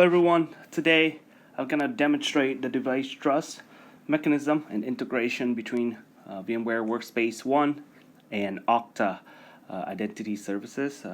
everyone, today I'm going to demonstrate the device trust mechanism and integration between VMware Workspace ONE and Okta Identity Services.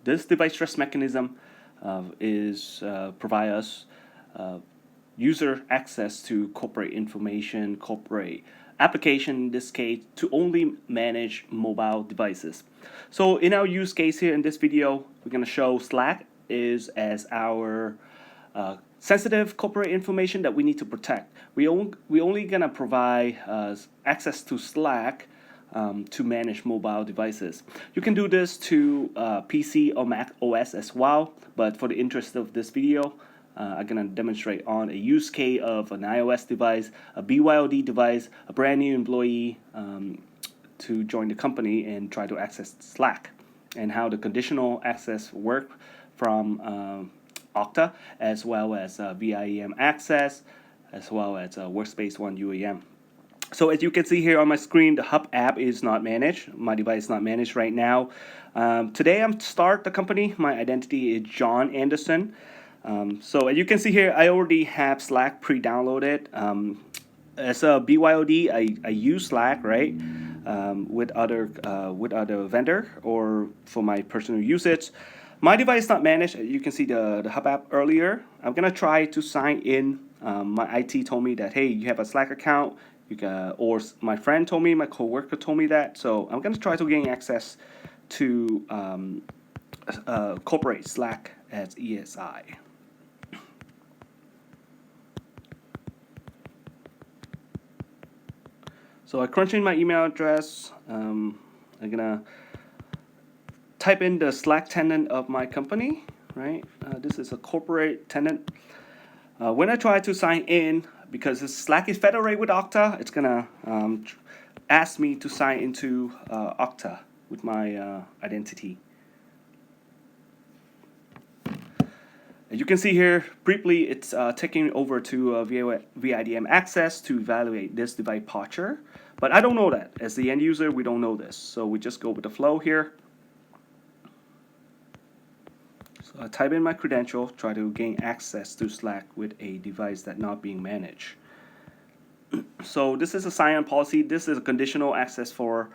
This device trust mechanism provide us user access to corporate information, corporate application in this case, to only manage mobile devices. So in our use case here in this video, we're going to show Slack is as our sensitive corporate information that we need to protect. We only gonna provide access to Slack to manage mobile devices. You can do this to PC or Mac OS as well, but for the interest of this video, I'm gonna demonstrate on a use case of an iOS device, a BYOD device, a brand new employee to join the company and try to access Slack, and how the conditional access work from Okta, as well as VIEM access, as well as Workspace ONE UEM. So as you can see here on my screen, the Hub app is not managed. My device is not managed right now. Today I'm start the company. My identity is John Anderson. So as you can see here, I already have Slack pre-downloaded. As a BYOD, I use Slack, right, with other vendor or for my personal usage. My device is not managed. You can see the Hub app earlier. I'm gonna try to sign in. My IT told me that, hey, you have a Slack account. Or my friend told me, my coworker told me that. So I'm gonna try to gain access to corporate Slack as ESI. So I crunch in my email address. I'm gonna type in the Slack tenant of my company, right? This is a corporate tenant. When I try to sign in, because Slack is federated with Okta, it's gonna ask me to sign into Okta with my identity. As you can see here, briefly, it's taking over to VIDM access to evaluate this device posture. But I don't know that. As the end user, we don't know this. So we just go with the flow here. So I type in my credential, try to gain access to Slack with a device that's not being managed. So this is a sign-on policy. This is a conditional access for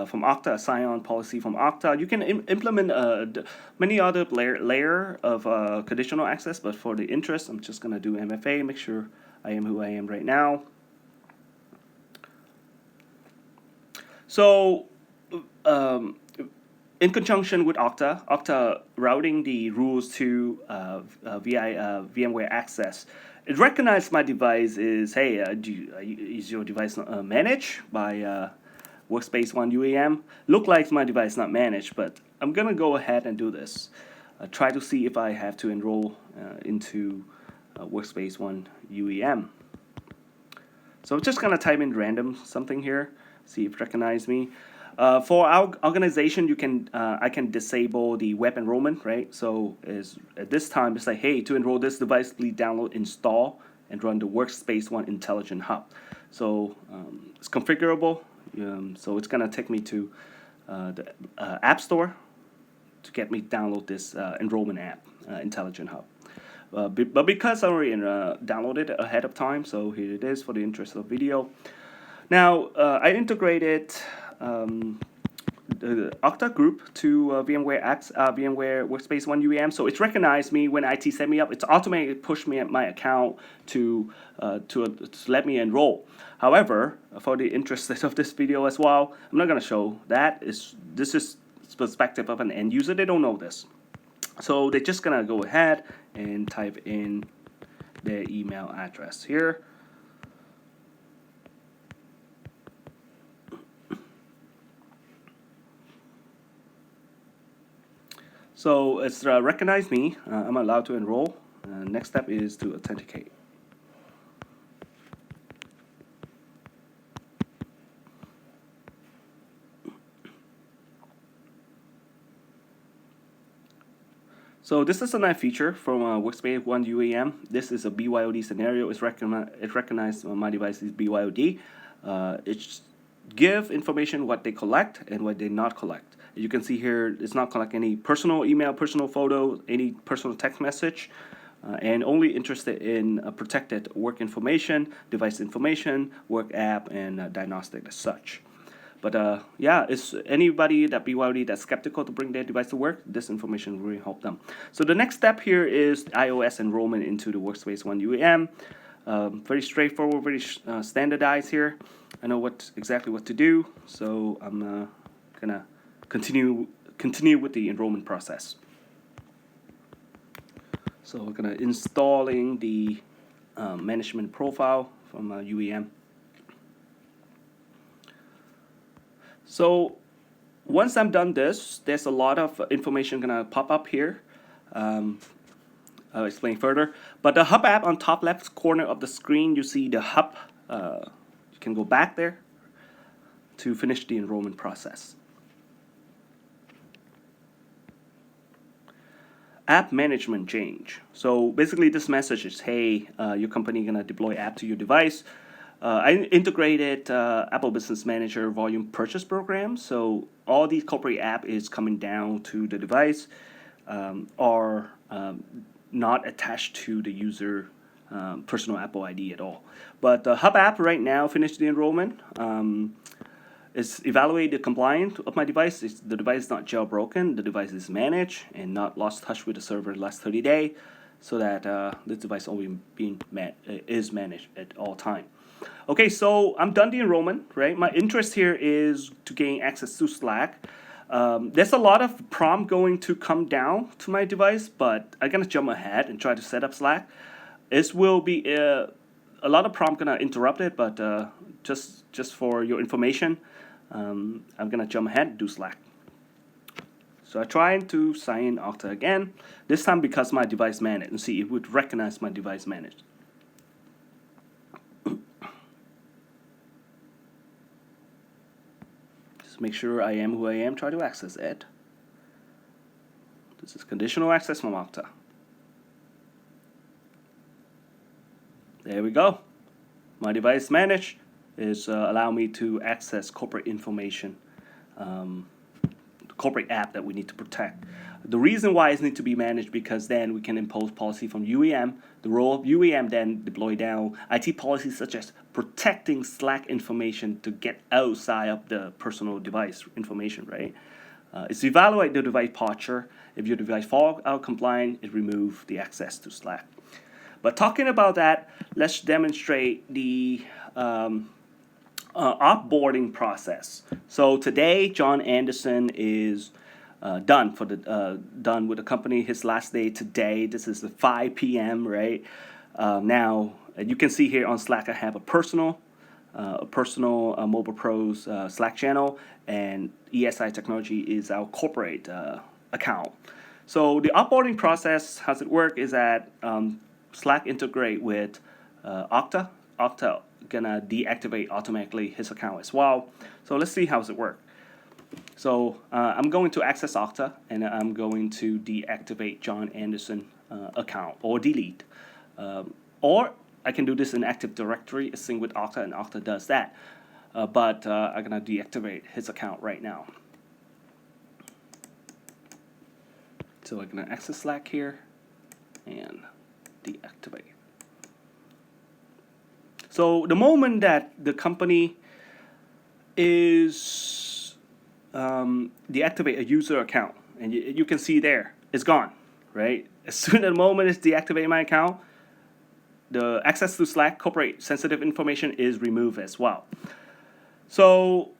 from Okta, a sign-on policy from Okta. You can implement many other layer of conditional access, but for the interest, I'm just gonna do MFA. Make sure I am who I am right now. So. In conjunction with Okta routing the rules to VMware Access, it recognized my device is, hey, is your device managed by Workspace ONE UEM? Look like my device not managed, but I'm gonna go ahead and do this. Try to see if I have to enroll into Workspace ONE UEM. So I'm just gonna type in random something here, see if it recognizes me. For our organization, I can disable the web enrollment, right? So at this time, it's like, hey, to enroll this device, please download, install, and run the Workspace ONE Intelligent Hub. So it's configurable. So it's gonna take me to the App Store to get me download this enrollment app, Intelligent Hub. But because I already downloaded it ahead of time, so here it is for the interest of video. Now I integrated the Okta group to VMware Workspace ONE UEM. So it's recognized me when IT set me up. It's automatically pushed me at my account to let me enroll. However, for the interest of this video as well, I'm not going to show that. This is perspective of an end user. They don't know this. So they're just going to go ahead and type in their email address here. So it's recognized me. I'm allowed to enroll. Next step is to authenticate. So this is a nice feature from Workspace ONE UEM. This is a BYOD scenario. It recognizes my device is BYOD. It give information what they collect and what they not collect. You can see here, it's not collect any personal email, personal photo, any personal text message. and only interested in protected work information, device information, work app, and diagnostic as such. But yeah, is anybody that BYOD that's skeptical to bring their device to work, this information will really help them. So the next step here is iOS enrollment into the Workspace ONE UEM. Very straightforward, very standardized here. I know exactly what to do, so I'm gonna continue with the enrollment process. So we're gonna installing the management profile from UEM. So once I'm done this, there's a lot of information gonna pop up here. I'll explain further. But the Hub app on top left corner of the screen, you see the Hub. You can go back there to finish the enrollment process. App management change. So basically this message is, hey, your company gonna deploy app to your device. I integrated Apple Business Manager volume purchase program, so all these corporate app is coming down to the device are not attached to the user personal Apple ID at all. But the Hub app right now finished the enrollment. It's evaluated compliant of my device. The device is not jailbroken. The device is managed and not lost touch with the server the last 30 days, so that this device only is managed at all time. Okay, so I'm done the enrollment, right? My interest here is to gain access to Slack. There's a lot of prompt going to come down to my device, but I'm gonna jump ahead and try to set up Slack. This will be a lot of prompt gonna interrupt it, but just for your information, I'm gonna jump ahead and do Slack. So I'm trying to sign in Okta again, this time because my device managed, and see, it would recognize my device managed. Just make sure I am who I am, try to access it. This is conditional access from Okta. There we go. My device managed is allow me to access corporate information, corporate app that we need to protect. The reason why it needs to be managed because then we can impose policy from UEM. The role of UEM then deploy down IT policies such as protecting Slack information to get outside of the personal device information, right? It's evaluate the device posture. If your device falls out compliant, it removes the access to Slack. But talking about that, let's demonstrate the offboarding process. So today, John Anderson is done with the company. His last day today. This is at 5 p.m. Right now, you can see here on Slack I have a personal Mobile Pros Slack channel, and ESI Technology is our corporate account. So the offboarding process, how's it work? Is that Slack integrate with Okta. Okta gonna deactivate automatically his account as well. So let's see how's it work. So I'm going to access Okta, and I'm going to deactivate John Anderson account or delete. Or I can do this in Active Directory, sync with Okta, and Okta does that. But I'm gonna deactivate his account right now. So I'm gonna access Slack here and deactivate. So the moment that the company is deactivate a user account, and you can see there, it's gone, right? As soon as the moment it's deactivate my account, the access to Slack corporate sensitive information is removed as well. So,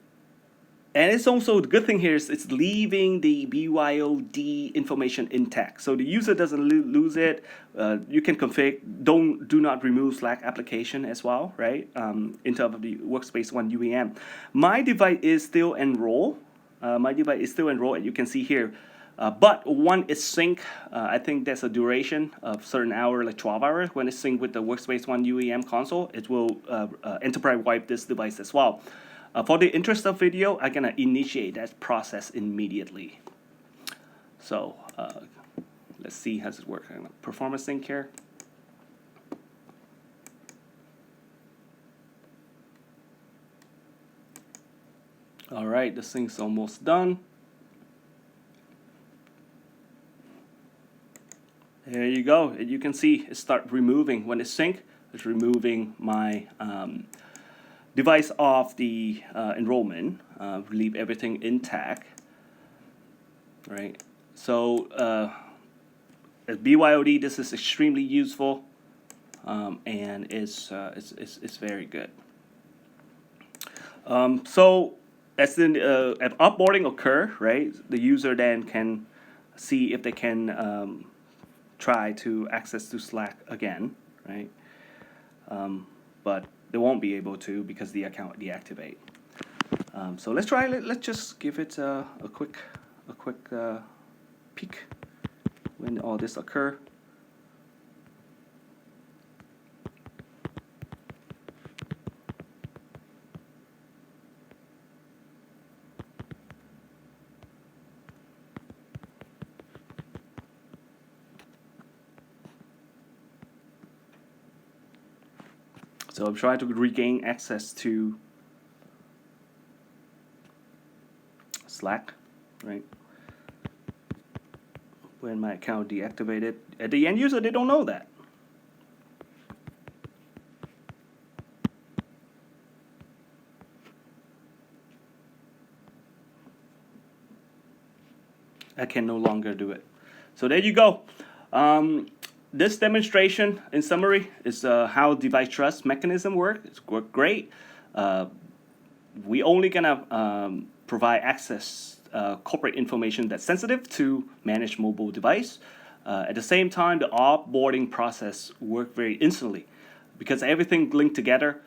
and it's also the good thing here is it's leaving the BYOD information intact, so the user doesn't lose it. You can config do not remove Slack application as well, right? In terms of the Workspace ONE UEM, my device is still enrolled. And you can see here. But when it's synced, I think there's a duration of certain hour, like 12 hours. When it's synced with the Workspace ONE UEM console, it will enterprise wipe this device as well. For the interest of video, I'm gonna initiate that process immediately. So let's see how it works. I'm gonna perform a sync here. All right, the sync's almost done. There you go. You can see it start removing when it's sync. It's removing my device off the enrollment. Leave everything intact. Right. So as BYOD, this is extremely useful, and it's very good. So as the offboarding occur, right, the user then can see if they can try to access to Slack again, right? But they won't be able to because the account deactivate. So let's try. Let's just give it a quick peek when all this occur. So I'm trying to regain access to Slack, right? When my account deactivated. At the end user, they don't know that. I can no longer do it. So there you go. This demonstration, in summary, is how device trust mechanism work. It's worked great. We only gonna provide access corporate information that's sensitive to manage mobile device. At the same time, the offboarding process worked very instantly because everything linked together.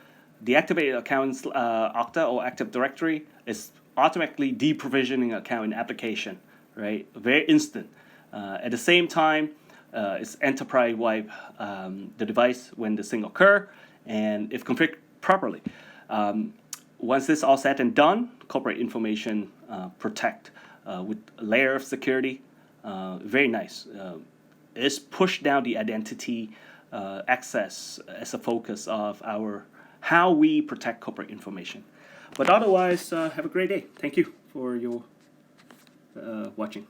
Deactivated accounts, Okta or Active Directory is automatically deprovisioning account in application, right? Very instant. At the same time, it's enterprise-wide the device when the sync occur, and if configured properly. Once this all said and done, corporate information protect with a layer of security. Very nice. It's pushed down the identity access as a focus of our how we protect corporate information. But otherwise, have a great day. Thank you for your watching.